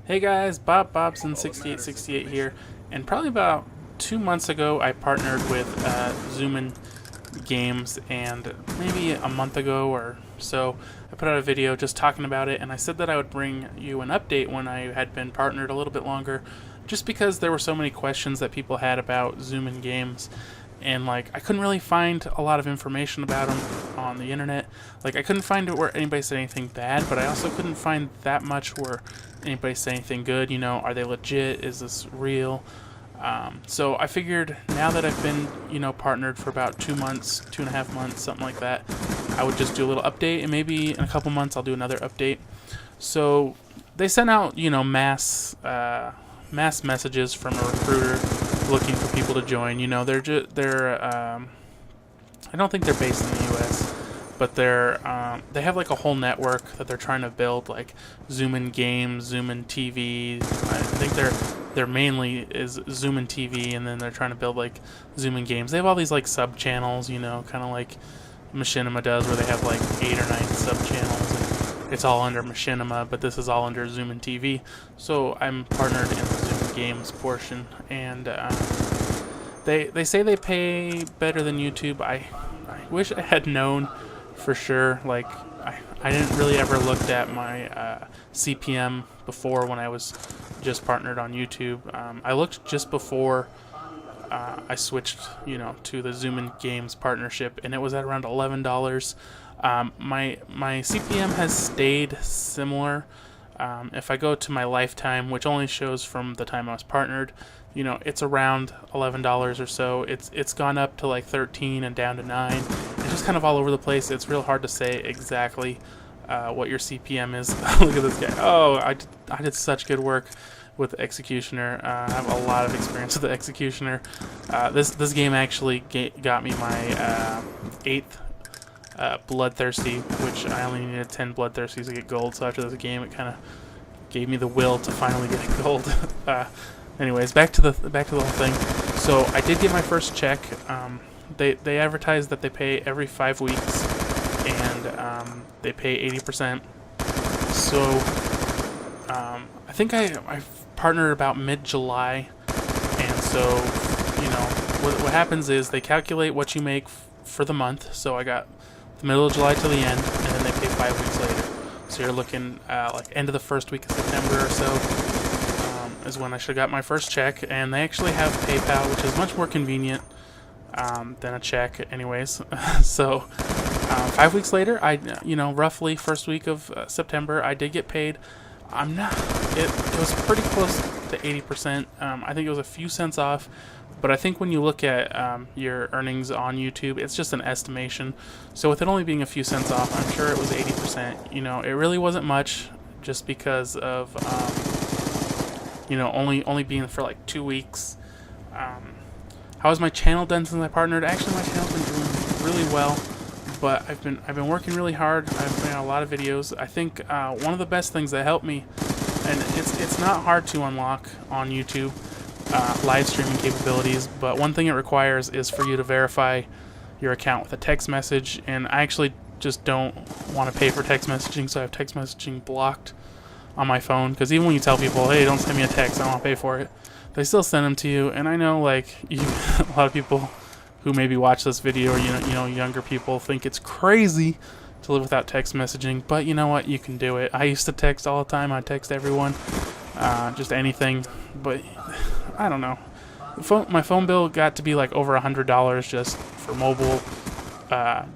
Hey guys, Bobson6868 here, and probably about 2 months ago I partnered with Zoomin Games, and maybe a month ago or so I put out a video just talking about it, and I said that I would bring you an update when I had been partnered a little bit longer, just because there were so many questions that people had about Zoomin Games, and like I couldn't really find a lot of information about them on the internet. Like I couldn't find it where anybody said anything bad, but I also couldn't find that much where anybody said anything good. You know, are they legit? Is this real? So I figured now that I've been, partnered for about 2 months, 2.5 months, something like that, I would just do a little update, and maybe in a couple months I'll do another update. So they sent out, mass messages from a recruiter looking for people to join. I don't think they're based in the U.S., but they have like a whole network that they're trying to build, like Zoomin Games, Zoomin TV. I think they're mainly is Zoomin TV, and then they're trying to build like Zoomin Games. They have all these like sub channels, kind of like Machinima does, where they have like 8 or 9 sub channels, and it's all under Machinima, but this is all under Zoomin TV. So I'm partnered in the Zoomin Games portion, and they say they pay better than YouTube. I wish I had known for sure. Like I didn't really ever looked at my CPM before when I was just partnered on YouTube. I looked just before I switched, to the Zoomin Games partnership, and it was at around $11. My CPM has stayed similar. If I go to my lifetime, which only shows from the time I was partnered, it's around $11 or so. It's gone up to like 13 and down to 9. It's just kind of all over the place. It's real hard to say exactly what your CPM is. Look at this guy. Oh, I did such good work with the Executioner. I have a lot of experience with the Executioner. This game actually got me my 8th Bloodthirsty, which I only needed 10 Bloodthirsties to get gold. So after this game, it kind of gave me the will to finally get gold. Anyways, back to the whole thing. So I did get my first check. They advertise that they pay every 5 weeks, and they pay 80%. So I think I partnered about mid-July, and so what happens is they calculate what you make for the month. So I got the middle of July to the end, and then they pay 5 weeks later. So you're looking like end of the first week of September or so. Is when I should have got my first check, and they actually have PayPal, which is much more convenient than a check anyways. So 5 weeks later, roughly first week of September, I did get paid. It was pretty close to 80%. I think it was a few cents off, but I think when you look at your earnings on YouTube, it's just an estimation. So with it only being a few cents off, I'm sure it was 80%. It really wasn't much, just because of only being for like 2 weeks. How has my channel done since I partnered? Actually, my channel's been doing really well, but I've been working really hard. I've made a lot of videos. I think one of the best things that helped me, and it's not hard to unlock on YouTube, live streaming capabilities, but one thing it requires is for you to verify your account with a text message, and I actually just don't want to pay for text messaging, so I have text messaging blocked on my phone, because even when you tell people, hey, don't send me a text, I don't want to pay for it, they still send them to you. And I know, like, a lot of people who maybe watch this video, or younger people, think it's crazy to live without text messaging, but you know what, you can do it. I used to text all the time. I text everyone, just anything, but I don't know. My phone bill got to be like over $100 just for mobile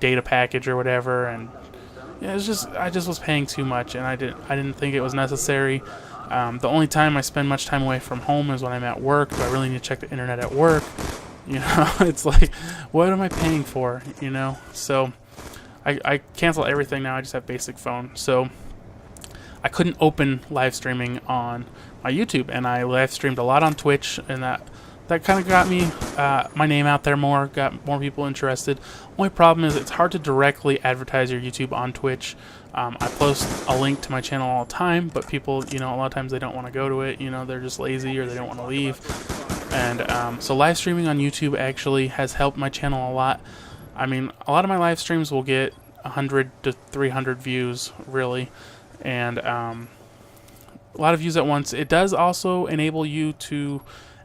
data package or whatever, and yeah, I just was paying too much, and I didn't think it was necessary. The only time I spend much time away from home is when I'm at work. Do I really need to check the internet at work? It's like, what am I paying for? So I cancel everything now. I just have basic phone. So I couldn't open live streaming on my YouTube, and I live streamed a lot on Twitch, and that kind of got me my name out there more, got more people interested. Only problem is it's hard to directly advertise your YouTube on Twitch. I post a link to my channel all the time, but people, a lot of times they don't want to go to it. They're just lazy, or they don't want to leave. And so live streaming on YouTube actually has helped my channel a lot. I mean, a lot of my live streams will get 100 to 300 views, really. And a lot of views at once. It does also enable you to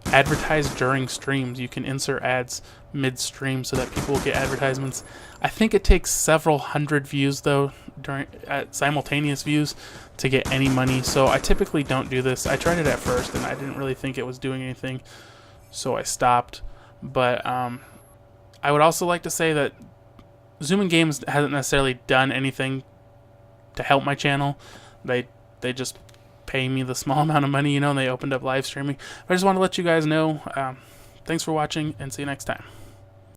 advertise during streams. You can insert ads mid-stream so that people get advertisements. I think it takes several hundred views though, during simultaneous views, to get any money. So I typically don't do this. I tried it at first and I didn't really think it was doing anything, so I stopped. But I would also like to say that Zoomin Games hasn't necessarily done anything to help my channel. They just pay me the small amount of money, and they opened up live streaming. I just want to let you guys know. Thanks for watching, and see you next time.